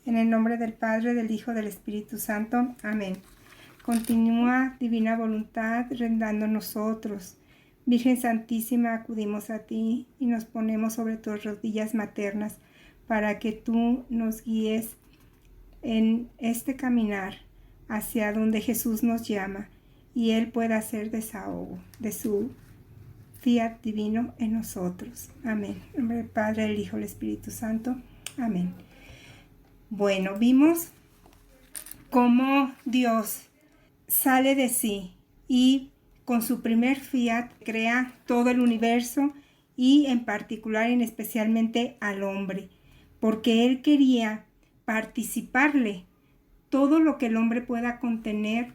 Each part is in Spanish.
En el nombre del Padre, del Hijo, del Espíritu Santo. Amén. Continúa, divina voluntad, rendando nosotros. Virgen Santísima, acudimos a ti y nos ponemos sobre tus rodillas maternas para que tú nos guíes en este caminar hacia donde Jesús nos llama y Él pueda hacer desahogo de su fiat divino en nosotros. Amén. En nombre del Padre, del Hijo, del Espíritu Santo. Amén. Bueno, vimos cómo Dios sale de sí y con su primer fiat crea todo el universo y en particular y especialmente al hombre, porque Él quería participarle todo lo que el hombre pueda contener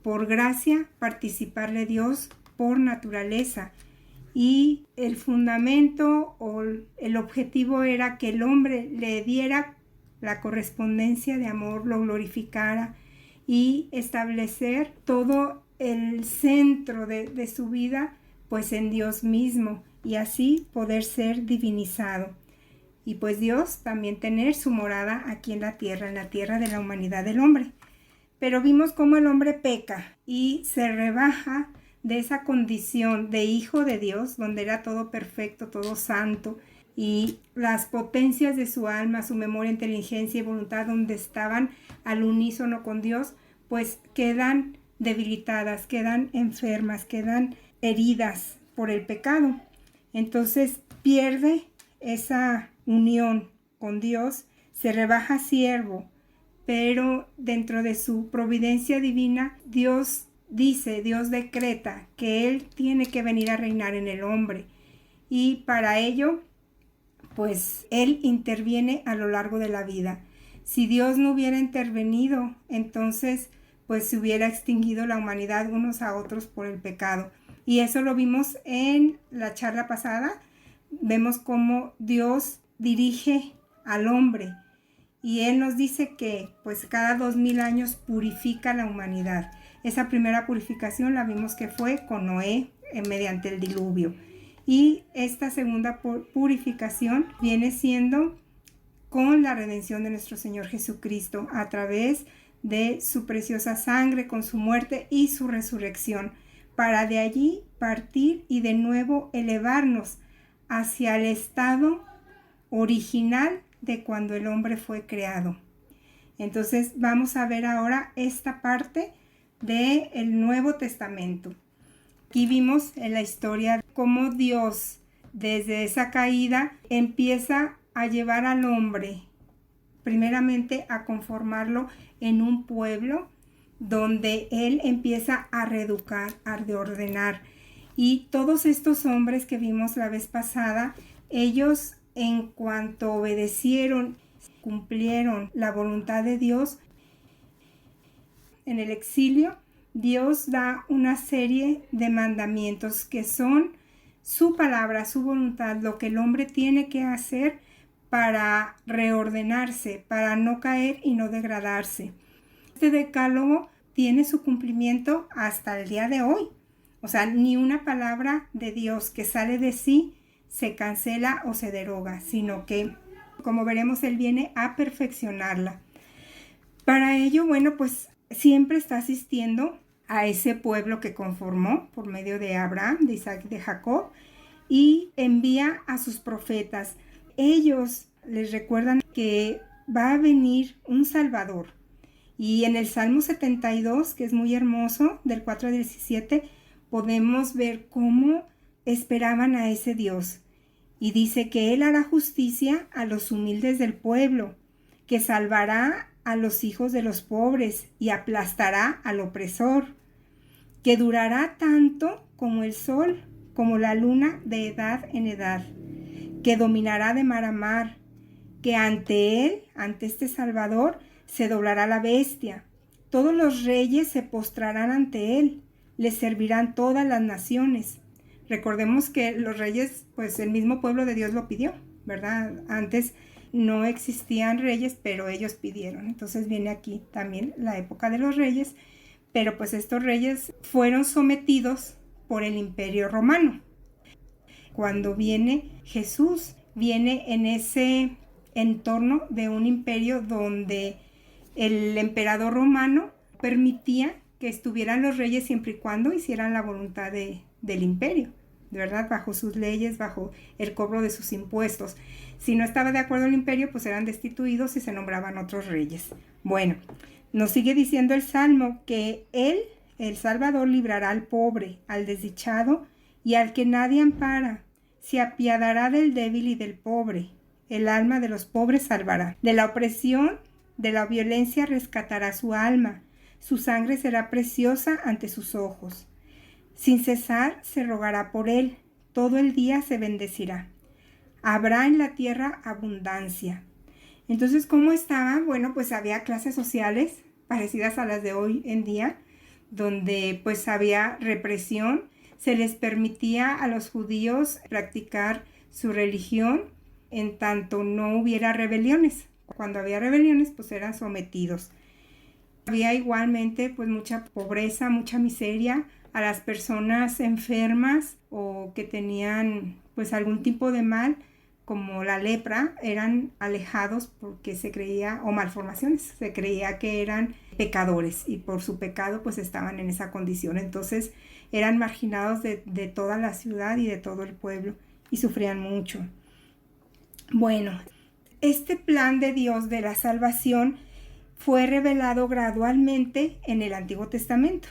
por gracia, participarle Dios por naturaleza. Y el fundamento o el objetivo era que el hombre le diera la correspondencia de amor, lo glorificara y establecer todo el centro de su vida pues en Dios mismo y así poder ser divinizado. Y pues Dios también tener su morada aquí en la tierra de la humanidad del hombre. Pero vimos cómo el hombre peca y se rebaja de esa condición de hijo de Dios, donde era todo perfecto, todo santo, y las potencias de su alma, su memoria, inteligencia y voluntad, donde estaban al unísono con Dios, pues quedan debilitadas, quedan enfermas, quedan heridas por el pecado. Entonces pierde esa unión con Dios, se rebaja a siervo, pero dentro de su providencia divina, Dios dice, Dios decreta que Él tiene que venir a reinar en el hombre. Y para ello, pues Él interviene a lo largo de la vida. Si Dios no hubiera intervenido, entonces pues se hubiera extinguido la humanidad unos a otros por el pecado. Y eso lo vimos en la charla pasada. Vemos cómo Dios dirige al hombre. Y Él nos dice que pues cada 2000 años purifica la humanidad. Esa primera purificación la vimos que fue con Noé mediante el diluvio. Y esta segunda purificación viene siendo con la redención de nuestro Señor Jesucristo a través de su preciosa sangre, con su muerte y su resurrección, para de allí partir y de nuevo elevarnos hacia el estado original de cuando el hombre fue creado. Entonces vamos a ver ahora esta parte del Nuevo Testamento. Aquí vimos en la historia cómo Dios desde esa caída empieza a llevar al hombre primeramente a conformarlo en un pueblo donde Él empieza a reeducar, a reordenar. Y todos estos hombres que vimos la vez pasada, ellos en cuanto obedecieron, cumplieron la voluntad de Dios, en el exilio, Dios da una serie de mandamientos que son su palabra, su voluntad, lo que el hombre tiene que hacer para reordenarse, para no caer y no degradarse. Este decálogo tiene su cumplimiento hasta el día de hoy. O sea, ni una palabra de Dios que sale de sí se cancela o se deroga, sino que, como veremos, Él viene a perfeccionarla. Para ello, bueno, pues siempre está asistiendo a ese pueblo que conformó por medio de Abraham, de Isaac y de Jacob, y envía a sus profetas. Ellos les recuerdan que va a venir un Salvador. Y en el Salmo 72, que es muy hermoso, del 4 al 17, podemos ver cómo esperaban a ese Dios. Y dice que Él hará justicia a los humildes del pueblo, que salvará a los hijos de los pobres y aplastará al opresor, que durará tanto como el sol, como la luna de edad en edad, que dominará de mar a mar, que ante Él, ante este Salvador, se doblará la bestia. Todos los reyes se postrarán ante Él, le servirán todas las naciones. Recordemos que los reyes, pues el mismo pueblo de Dios lo pidió, ¿verdad? Antes no existían reyes, pero ellos pidieron. Entonces viene aquí también la época de los reyes, pero pues estos reyes fueron sometidos por el Imperio Romano. Cuando viene Jesús, viene en ese en torno de un imperio donde el emperador romano permitía que estuvieran los reyes siempre y cuando hicieran la voluntad del imperio, de verdad, bajo sus leyes, bajo el cobro de sus impuestos. Si no estaba de acuerdo el imperio, pues eran destituidos y se nombraban otros reyes. Bueno, nos sigue diciendo el Salmo que Él, el Salvador, librará al pobre, al desdichado y al que nadie ampara. Se apiadará del débil y del pobre. El alma de los pobres salvará. De la opresión, de la violencia rescatará su alma. Su sangre será preciosa ante sus ojos. Sin cesar se rogará por él. Todo el día se bendecirá. Habrá en la tierra abundancia. Entonces, ¿cómo estaba? Bueno, pues había clases sociales parecidas a las de hoy en día, donde pues había represión. Se les permitía a los judíos practicar su religión en tanto no hubiera rebeliones. Cuando había rebeliones, pues eran sometidos. Había igualmente pues mucha pobreza, mucha miseria. A las personas enfermas o que tenían pues algún tipo de mal, como la lepra, eran alejados porque se creía, o malformaciones, se creía que eran pecadores y por su pecado pues estaban en esa condición. Entonces eran marginados de toda la ciudad y de todo el pueblo y sufrían mucho. Bueno, este plan de Dios de la salvación fue revelado gradualmente en el Antiguo Testamento.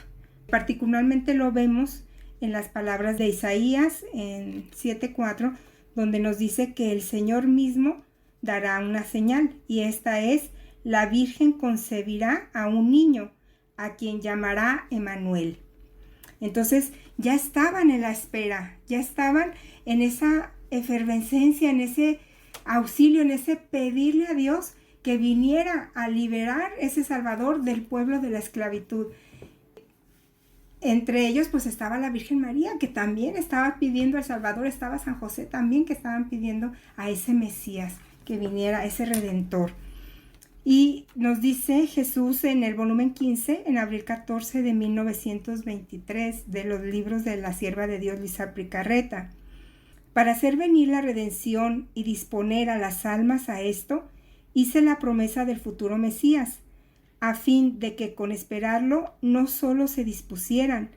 Particularmente lo vemos en las palabras de Isaías en 7:4, donde nos dice que el Señor mismo dará una señal, y esta es: la Virgen concebirá a un niño, a quien llamará Emmanuel. Entonces ya estaban en la espera, ya estaban en esa efervescencia, en ese auxilio, en ese pedirle a Dios que viniera a liberar ese Salvador del pueblo de la esclavitud. Entre ellos pues estaba la Virgen María, que también estaba pidiendo al Salvador, estaba San José también, que estaban pidiendo a ese Mesías, que viniera, ese Redentor. Y nos dice Jesús en el volumen 15, en abril 14 de 1923, de los libros de la sierva de Dios Luisa Picarreta: para hacer venir la redención y disponer a las almas a esto, hice la promesa del futuro Mesías, a fin de que con esperarlo no solo se dispusieran,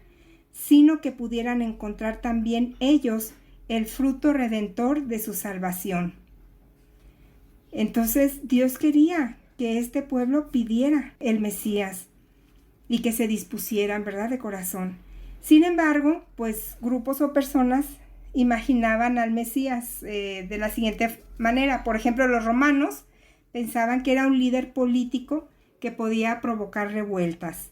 sino que pudieran encontrar también ellos el fruto redentor de su salvación. Entonces Dios quería que este pueblo pidiera el Mesías y que se dispusieran, ¿verdad?, de corazón. Sin embargo, pues grupos o personas imaginaban al Mesías de la siguiente manera. Por ejemplo, los romanos pensaban que era un líder político que podía provocar revueltas.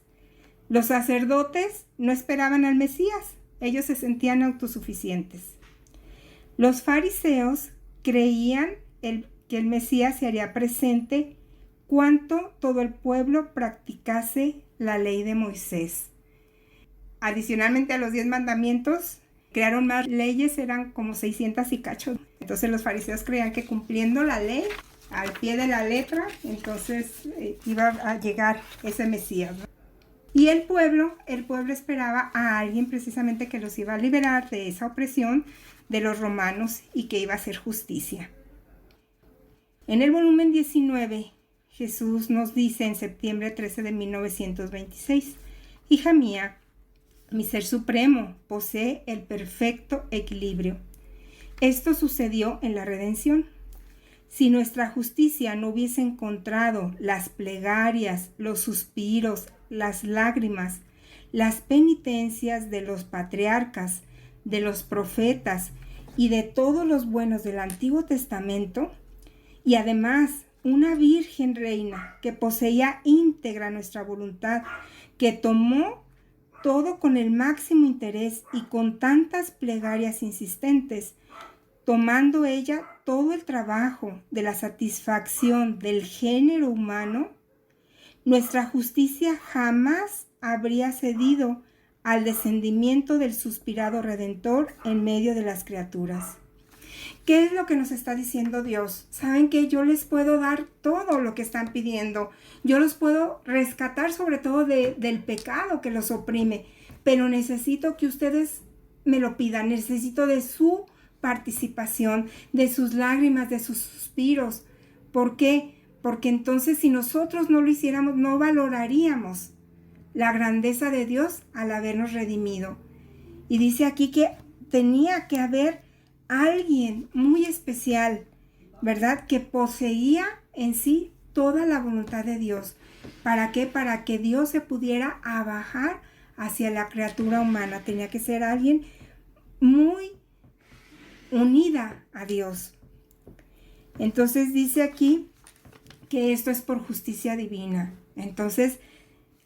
Los sacerdotes no esperaban al Mesías, ellos se sentían autosuficientes. Los fariseos creían que el Mesías se haría presente cuanto todo el pueblo practicase la ley de Moisés. Adicionalmente a los 10 mandamientos, crearon más leyes, eran como 600 y cacho. Entonces los fariseos creían que cumpliendo la ley al pie de la letra, entonces iba a llegar ese Mesías, ¿no? Y el pueblo esperaba a alguien precisamente que los iba a liberar de esa opresión de los romanos y que iba a hacer justicia. En el volumen 19, Jesús nos dice en septiembre 13 de 1926: hija mía, mi ser supremo posee el perfecto equilibrio. Esto sucedió en la redención. Si nuestra justicia no hubiese encontrado las plegarias, los suspiros, las lágrimas, las penitencias de los patriarcas, de los profetas y de todos los buenos del Antiguo Testamento, y además una Virgen Reina que poseía íntegra nuestra voluntad, que tomó todo con el máximo interés y con tantas plegarias insistentes, tomando ella todo el trabajo de la satisfacción del género humano, nuestra justicia jamás habría cedido al descendimiento del suspirado Redentor en medio de las criaturas. ¿Qué es lo que nos está diciendo Dios? Saben que yo les puedo dar todo lo que están pidiendo. Yo los puedo rescatar sobre todo del pecado que los oprime, pero necesito que ustedes me lo pidan. Necesito de su participación, de sus lágrimas, de sus suspiros, ¿Por qué? Porque entonces si nosotros no lo hiciéramos, no valoraríamos la grandeza de Dios al habernos redimido. Y dice aquí que tenía que haber alguien muy especial, ¿verdad? Que poseía en sí toda la voluntad de Dios. ¿Para qué? Para que Dios se pudiera abajar hacia la criatura humana. Tenía que ser alguien muy unida a Dios. Entonces dice aquí que esto es por justicia divina. Entonces,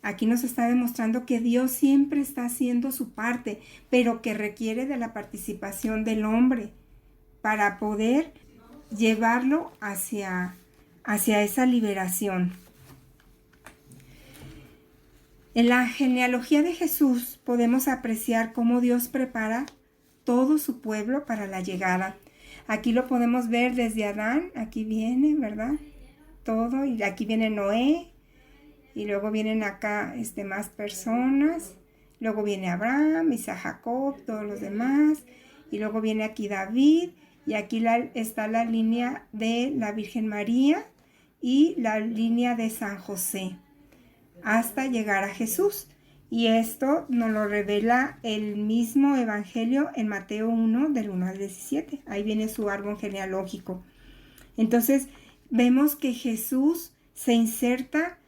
aquí nos está demostrando que Dios siempre está haciendo su parte, pero que requiere de la participación del hombre para poder llevarlo hacia esa liberación. En la genealogía de Jesús podemos apreciar cómo Dios prepara todo su pueblo para la llegada. Aquí lo podemos ver desde Adán, aquí viene, ¿verdad? Todo, y aquí viene Noé, y luego vienen acá más personas, luego viene Abraham, Isaac, Jacob, todos los demás, y luego viene aquí David, y aquí está la línea de la Virgen María y la línea de San José, hasta llegar a Jesús. Y esto nos lo revela el mismo Evangelio en Mateo 1, del 1 al 17. Ahí viene su árbol genealógico. Entonces, vemos que Jesús se inserta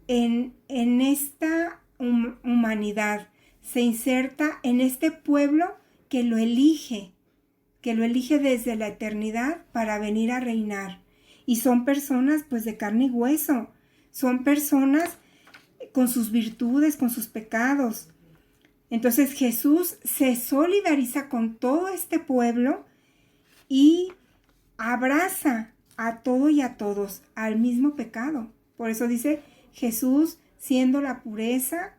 en esta humanidad, se inserta en este pueblo que lo elige desde la eternidad para venir a reinar. Y son personas pues de carne y hueso, son personas con sus virtudes, con sus pecados. Entonces Jesús se solidariza con todo este pueblo y abraza a todo y a todos al mismo pecado. Por eso dice Jesús, siendo la pureza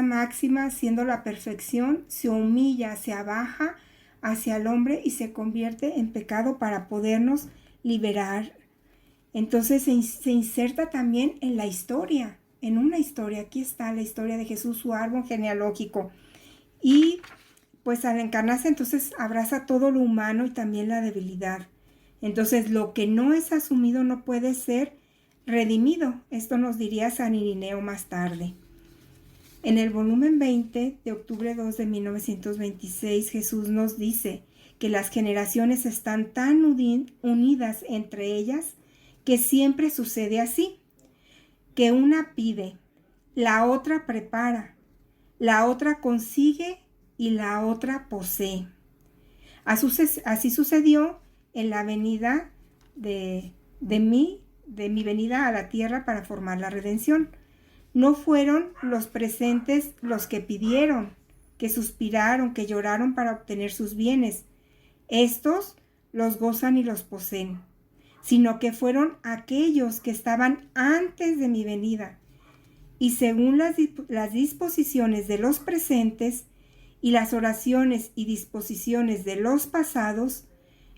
máxima, siendo la perfección, se humilla, se abaja hacia el hombre y se convierte en pecado para podernos liberar. Entonces se inserta también en la historia, en una historia. Aquí está la historia de Jesús, su árbol genealógico. Y pues al encarnarse entonces abraza todo lo humano y también la debilidad. Entonces lo que no es asumido no puede ser redimido. Esto nos diría San Irineo más tarde. En el volumen 20 de octubre 2 de 1926, Jesús nos dice que las generaciones están tan unidas entre ellas que siempre sucede así, que una pide, la otra prepara, la otra consigue y la otra posee. Así sucedió en la venida de mi venida a la tierra para formar la redención. No fueron los presentes los que pidieron, que suspiraron, que lloraron para obtener sus bienes. Estos los gozan y los poseen, sino que fueron aquellos que estaban antes de mi venida. Y según las disposiciones de los presentes y las oraciones y disposiciones de los pasados,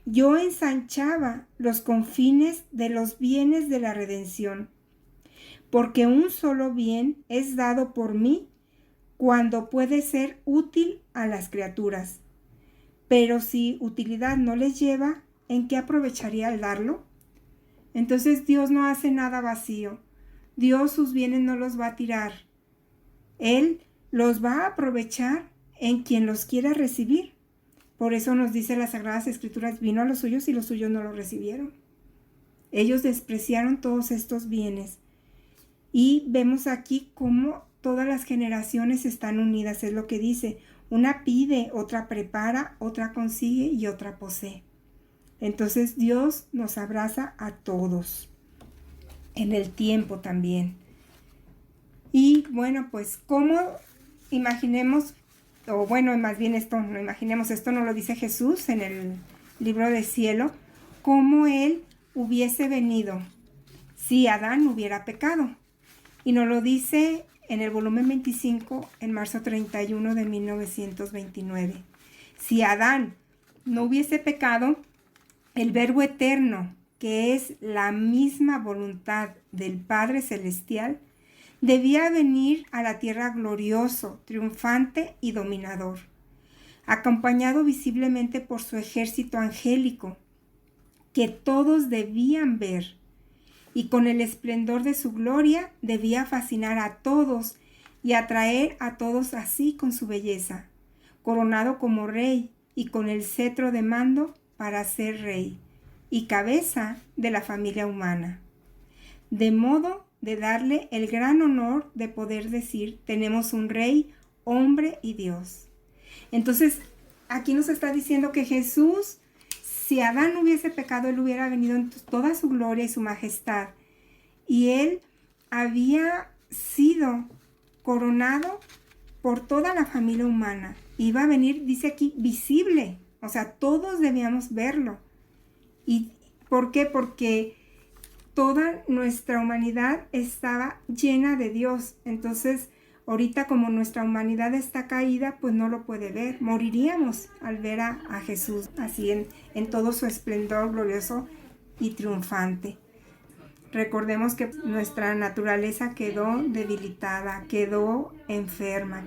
yo ensanchaba los confines de los bienes de la redención, porque un solo bien es dado por mí cuando puede ser útil a las criaturas. Pero si utilidad no les lleva, ¿en qué aprovecharía al darlo? Entonces Dios no hace nada vacío. Dios sus bienes no los va a tirar. Él los va a aprovechar en quien los quiera recibir. Por eso nos dice las Sagradas Escrituras, vino a los suyos y los suyos no lo recibieron. Ellos despreciaron todos estos bienes. Y vemos aquí cómo todas las generaciones están unidas, es lo que dice. Una pide, otra prepara, otra consigue y otra posee. Entonces Dios nos abraza a todos, en el tiempo también. Y bueno, pues cómo imaginemos, o bueno, más bien esto no imaginemos, esto no lo dice Jesús en el libro del cielo, cómo Él hubiese venido si Adán hubiera pecado. Y nos lo dice en el volumen 25, en marzo 31 de 1929. Si Adán no hubiese pecado, el Verbo eterno, que es la misma voluntad del Padre Celestial, debía venir a la tierra glorioso, triunfante y dominador, acompañado visiblemente por su ejército angélico, que todos debían ver, y con el esplendor de su gloria debía fascinar a todos y atraer a todos así con su belleza, coronado como rey y con el cetro de mando para ser rey y cabeza de la familia humana. De modo de darle el gran honor de poder decir, tenemos un rey, hombre y Dios. Entonces, aquí nos está diciendo que Jesús, si Adán no hubiese pecado, él hubiera venido en toda su gloria y su majestad. Y él había sido coronado por toda la familia humana. Iba a venir, dice aquí, visible. O sea, todos debíamos verlo. ¿Y por qué? Porque toda nuestra humanidad estaba llena de Dios. Entonces, ahorita como nuestra humanidad está caída, pues no lo puede ver. Moriríamos al ver a Jesús así en todo su esplendor glorioso y triunfante. Recordemos que nuestra naturaleza quedó debilitada, quedó enferma.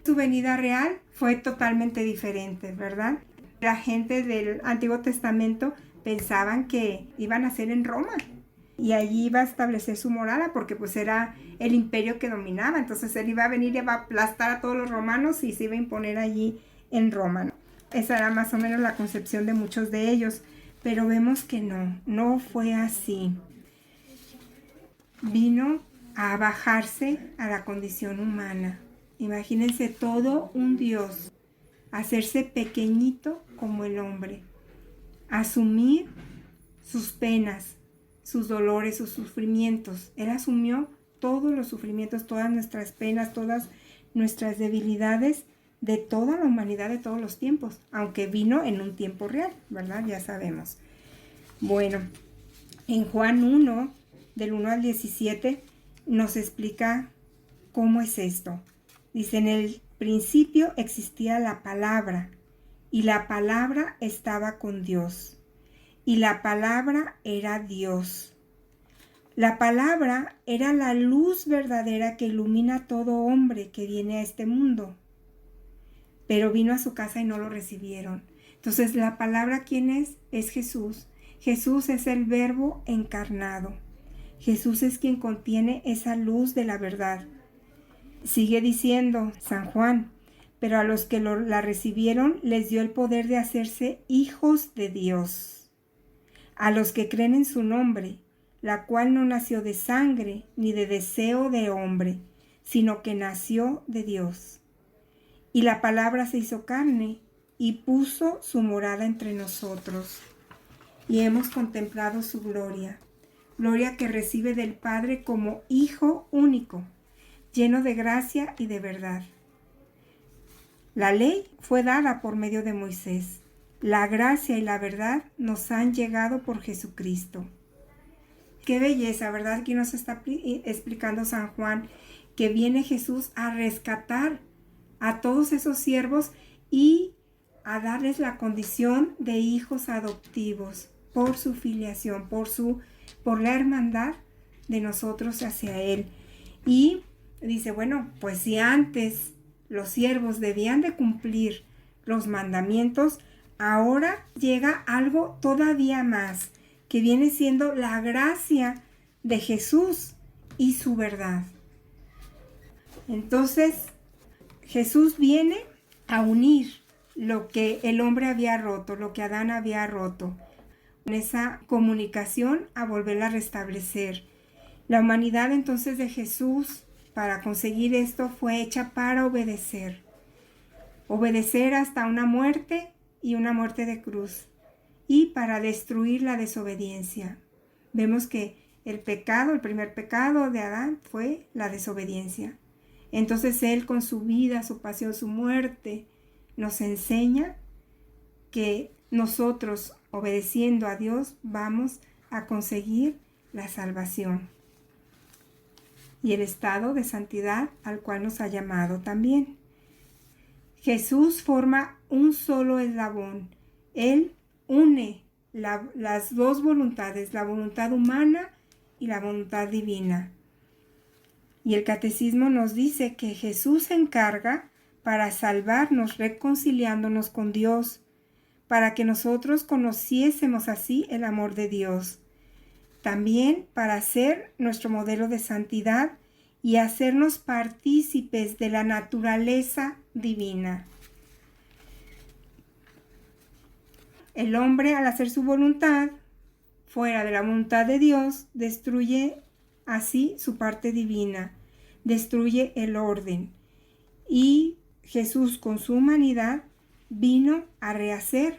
Su venida real fue totalmente diferente, ¿verdad? La gente del Antiguo Testamento pensaban que iban a ser en Roma y allí iba a establecer su morada porque pues era el imperio que dominaba. Entonces él iba a venir y iba a aplastar a todos los romanos y se iba a imponer allí en Roma, ¿no? Esa era más o menos la concepción de muchos de ellos, pero vemos que no fue así. Vino a bajarse a la condición humana. Imagínense todo un Dios, hacerse pequeñito como el hombre, asumir sus penas, sus dolores, sus sufrimientos. Él asumió todos los sufrimientos, todas nuestras penas, todas nuestras debilidades de toda la humanidad de todos los tiempos, aunque vino en un tiempo real, ¿verdad? Ya sabemos. Bueno, en Juan 1, del 1 al 17, nos explica cómo es esto. Dice, en el principio existía la palabra, y la palabra estaba con Dios, y la palabra era Dios. La palabra era la luz verdadera que ilumina a todo hombre que viene a este mundo. Pero vino a su casa y no lo recibieron. Entonces, ¿la palabra quién es? Es Jesús. Jesús es el Verbo encarnado. Jesús es quien contiene esa luz de la verdad. Sigue diciendo San Juan, pero a los que la recibieron les dio el poder de hacerse hijos de Dios, a los que creen en su nombre, la cual no nació de sangre ni de deseo de hombre, sino que nació de Dios. Y la palabra se hizo carne y puso su morada entre nosotros, y hemos contemplado su gloria, gloria que recibe del Padre como Hijo único, lleno de gracia y de verdad. La ley fue dada por medio de Moisés. La gracia y la verdad nos han llegado por Jesucristo. Qué belleza, ¿verdad? Aquí nos está explicando San Juan que viene Jesús a rescatar a todos esos siervos y a darles la condición de hijos adoptivos por su filiación, por la hermandad de nosotros hacia Él. Y dice, bueno, pues si antes los siervos debían de cumplir los mandamientos, ahora llega algo todavía más, que viene siendo la gracia de Jesús y su verdad. Entonces, Jesús viene a unir lo que el hombre había roto, lo que Adán había roto, en esa comunicación a volverla a restablecer. La humanidad entonces de Jesús, para conseguir esto, fue hecha para obedecer. Obedecer hasta una muerte y una muerte de cruz. Y para destruir la desobediencia. Vemos que el primer pecado de Adán fue la desobediencia. Entonces Él con su vida, su pasión, su muerte, nos enseña que nosotros, obedeciendo a Dios, vamos a conseguir la salvación y el estado de santidad al cual nos ha llamado también. Jesús forma un solo eslabón. Él une las dos voluntades, la voluntad humana y la voluntad divina. Y el catecismo nos dice que Jesús se encarga para salvarnos reconciliándonos con Dios, para que nosotros conociésemos así el amor de Dios. También para ser nuestro modelo de santidad y hacernos partícipes de la naturaleza divina. El hombre, al hacer su voluntad, fuera de la voluntad de Dios, destruye así su parte divina, destruye el orden. Y Jesús, con su humanidad, vino a rehacer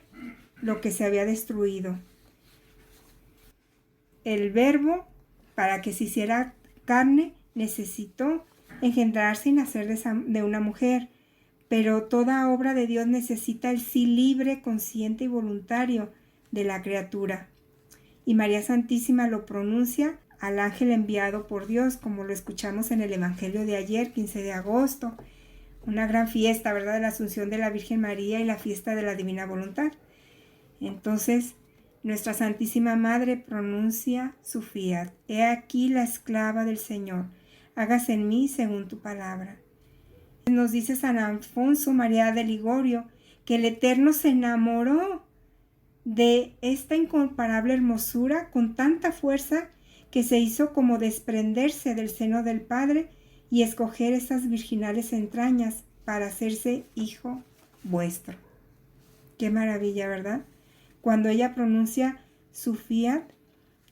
lo que se había destruido. El Verbo, para que se hiciera carne, necesitó engendrarse y nacer de una mujer. Pero toda obra de Dios necesita el sí libre, consciente y voluntario de la criatura. Y María Santísima lo pronuncia al ángel enviado por Dios, como lo escuchamos en el Evangelio de ayer, 15 de agosto. Una gran fiesta, ¿verdad?, de la Asunción de la Virgen María y la fiesta de la Divina Voluntad. Entonces, nuestra Santísima Madre pronuncia su fiat. He aquí la esclava del Señor. Hágase en mí según tu palabra. Nos dice San Alfonso María de Ligorio que el Eterno se enamoró de esta incomparable hermosura con tanta fuerza que se hizo como desprenderse del seno del Padre y escoger esas virginales entrañas para hacerse hijo vuestro. Qué maravilla, ¿verdad? Cuando ella pronuncia su fiat,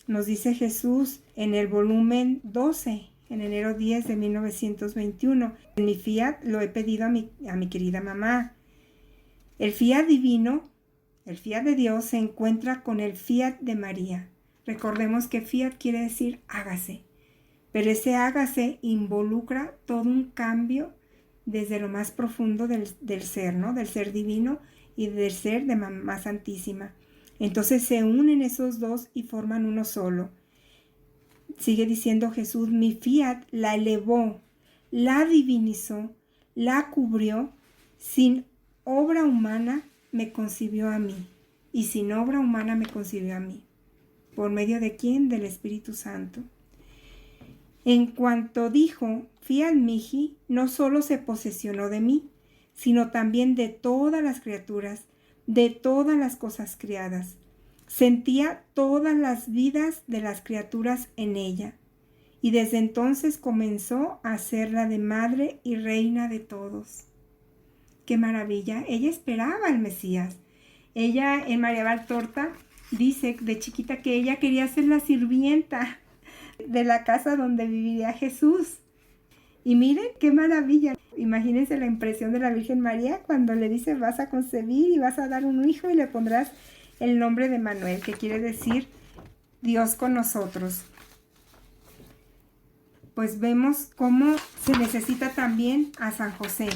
nos dice Jesús en el volumen 12, en enero 10 de 1921. Mi fiat lo he pedido a mi querida mamá. El fiat divino, el fiat de Dios, se encuentra con el fiat de María. Recordemos que fiat quiere decir hágase, pero ese hágase involucra todo un cambio desde lo más profundo del ser, ¿no? Del ser divino y del ser de Mamá Santísima. Entonces se unen esos dos y forman uno solo. Sigue diciendo Jesús, mi fiat la elevó, la divinizó, la cubrió, sin obra humana me concibió a mí, y sin obra humana me concibió a mí. ¿Por medio de quién? Del Espíritu Santo. En cuanto dijo, fiat mihi, no solo se posesionó de mí, sino también de todas las criaturas, de todas las cosas criadas. Sentía todas las vidas de las criaturas en ella, y desde entonces comenzó a hacerla de madre y reina de todos. ¡Qué maravilla! Ella esperaba al Mesías. Ella, en María Valtorta, dice de chiquita que ella quería ser la sirvienta de la casa donde viviría Jesús. Y miren qué maravilla. Imagínense la impresión de la Virgen María cuando le dice vas a concebir y vas a dar un hijo y le pondrás el nombre de Manuel, que quiere decir Dios con nosotros. Pues vemos cómo se necesita también a San José.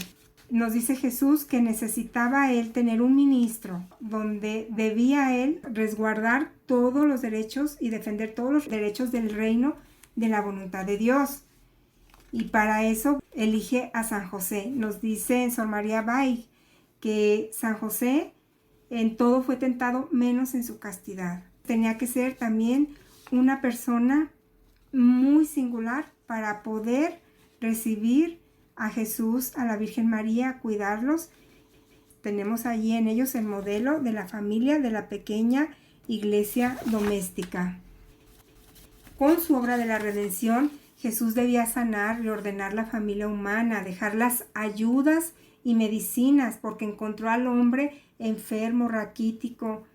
Nos dice Jesús que necesitaba él tener un ministro donde debía él resguardar todos los derechos y defender todos los derechos del reino de la voluntad de Dios. Y para eso elige a San José. Nos dice en Sor María Bay que San José en todo fue tentado menos en su castidad. Tenía que ser también una persona muy singular para poder recibir a Jesús, a la Virgen María, cuidarlos. Tenemos allí en ellos el modelo de la familia, de la pequeña iglesia doméstica. Con su obra de la redención, Jesús debía sanar, reordenar la familia humana, dejar las ayudas y medicinas, porque encontró al hombre enfermo, raquítico,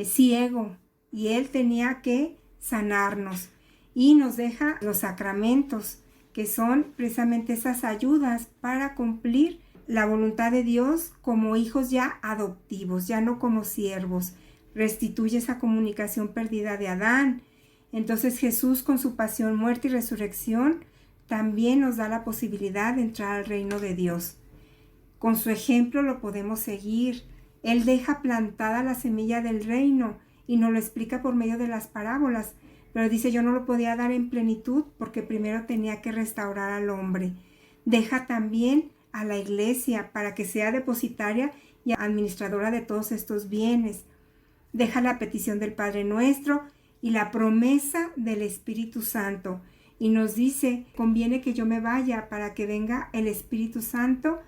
ciego, y él tenía que sanarnos. Y nos deja los sacramentos, que son precisamente esas ayudas para cumplir la voluntad de Dios como hijos ya adoptivos, ya no como siervos. Restituye esa comunicación perdida de Adán. Entonces Jesús, con su pasión, muerte y resurrección, también nos da la posibilidad de entrar al reino de Dios. Con su ejemplo lo podemos seguir. Él deja plantada la semilla del reino y nos lo explica por medio de las parábolas. Pero dice, yo no lo podía dar en plenitud porque primero tenía que restaurar al hombre. Deja también a la iglesia para que sea depositaria y administradora de todos estos bienes. Deja la petición del Padre Nuestro y la promesa del Espíritu Santo. Y nos dice, conviene que yo me vaya para que venga el Espíritu Santo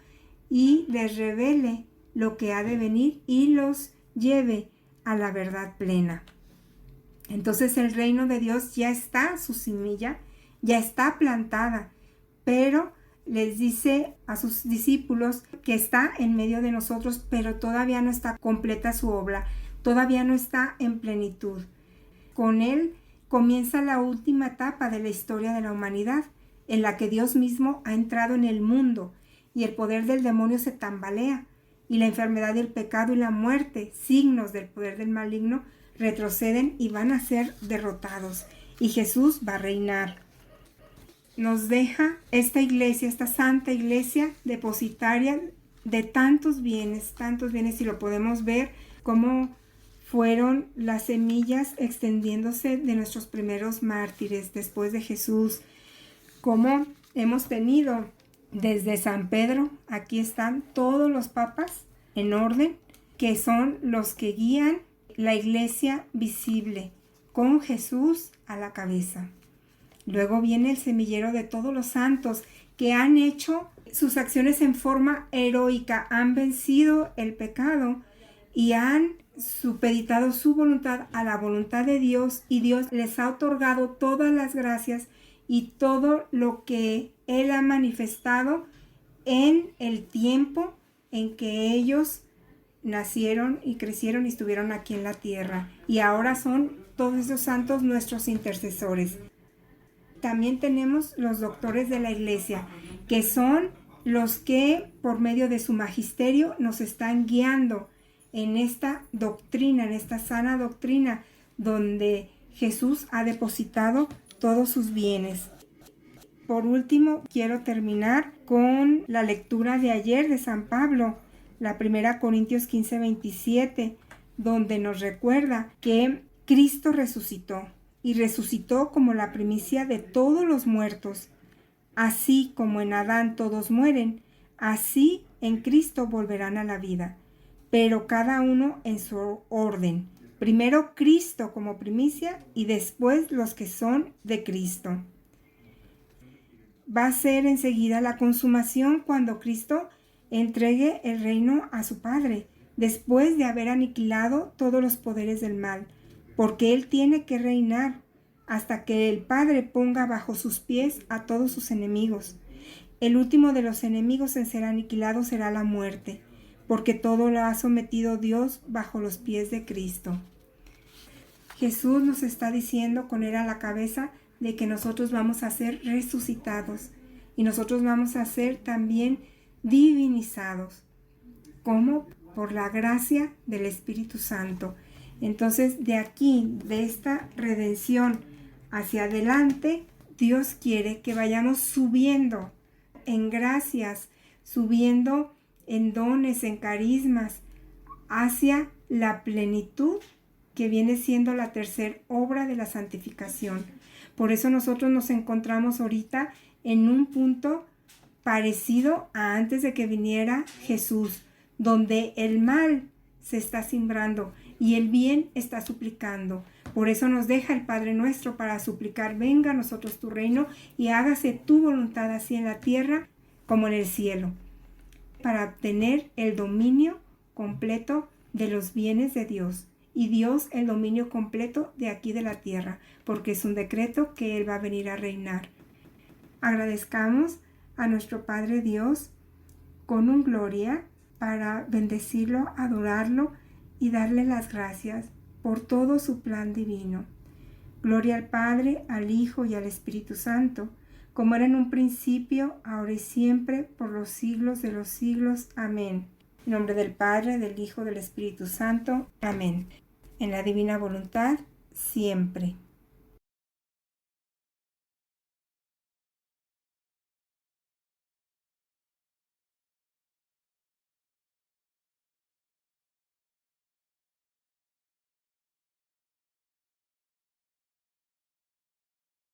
y les revele lo que ha de venir y los lleve a la verdad plena. Entonces el reino de Dios ya está, su semilla ya está plantada, pero les dice a sus discípulos que está en medio de nosotros, pero todavía no está completa su obra, todavía no está en plenitud. Con él comienza la última etapa de la historia de la humanidad, en la que Dios mismo ha entrado en el mundo y el poder del demonio se tambalea, y la enfermedad y el pecado y la muerte, signos del poder del maligno, retroceden y van a ser derrotados, y Jesús va a reinar. Nos deja esta iglesia, esta santa iglesia depositaria de tantos bienes, y lo podemos ver cómo fueron las semillas extendiéndose de nuestros primeros mártires después de Jesús, cómo hemos tenido desde San Pedro, aquí están todos los papas en orden, que son los que guían la iglesia visible, con Jesús a la cabeza. Luego viene el semillero de todos los santos que han hecho sus acciones en forma heroica, han vencido el pecado y han supeditado su voluntad a la voluntad de Dios, y Dios les ha otorgado todas las gracias y todo lo que Él ha manifestado en el tiempo en que ellos nacieron y crecieron y estuvieron aquí en la tierra. Y ahora son todos esos santos nuestros intercesores. También tenemos los doctores de la iglesia, que son los que por medio de su magisterio nos están guiando en esta doctrina, en esta sana doctrina, donde Jesús ha depositado todos sus bienes. Por último, quiero terminar con la lectura de ayer de San Pablo, la 1 Corintios 15:27, donde nos recuerda que Cristo resucitó, y resucitó como la primicia de todos los muertos. Así como en Adán todos mueren, así en Cristo volverán a la vida, pero cada uno en su orden. Primero Cristo como primicia y después los que son de Cristo. Va a ser enseguida la consumación cuando Cristo entregue el reino a su Padre, después de haber aniquilado todos los poderes del mal, porque Él tiene que reinar hasta que el Padre ponga bajo sus pies a todos sus enemigos. El último de los enemigos en ser aniquilado será la muerte, porque todo lo ha sometido Dios bajo los pies de Cristo. Jesús nos está diciendo con Él a la cabeza de que nosotros vamos a ser resucitados y nosotros vamos a ser también divinizados. ¿Cómo? Por la gracia del Espíritu Santo. Entonces, de aquí, de esta redención hacia adelante, Dios quiere que vayamos subiendo en gracias, subiendo en dones, en carismas, hacia la plenitud que viene siendo la tercera obra de la santificación. Por eso nosotros nos encontramos ahorita en un punto parecido a antes de que viniera Jesús, donde el mal se está sembrando y el bien está suplicando. Por eso nos deja el Padre Nuestro para suplicar: venga a nosotros tu reino y hágase tu voluntad así en la tierra como en el cielo, para obtener el dominio completo de los bienes de Dios, y Dios el dominio completo de aquí de la tierra, porque es un decreto que Él va a venir a reinar. Agradezcamos a nuestro Padre Dios con un gloria para bendecirlo, adorarlo y darle las gracias por todo su plan divino. Gloria al Padre, al Hijo y al Espíritu Santo, como era en un principio, ahora y siempre, por los siglos de los siglos. Amén. En nombre del Padre, del Hijo, del Espíritu Santo. Amén. En la divina voluntad, siempre.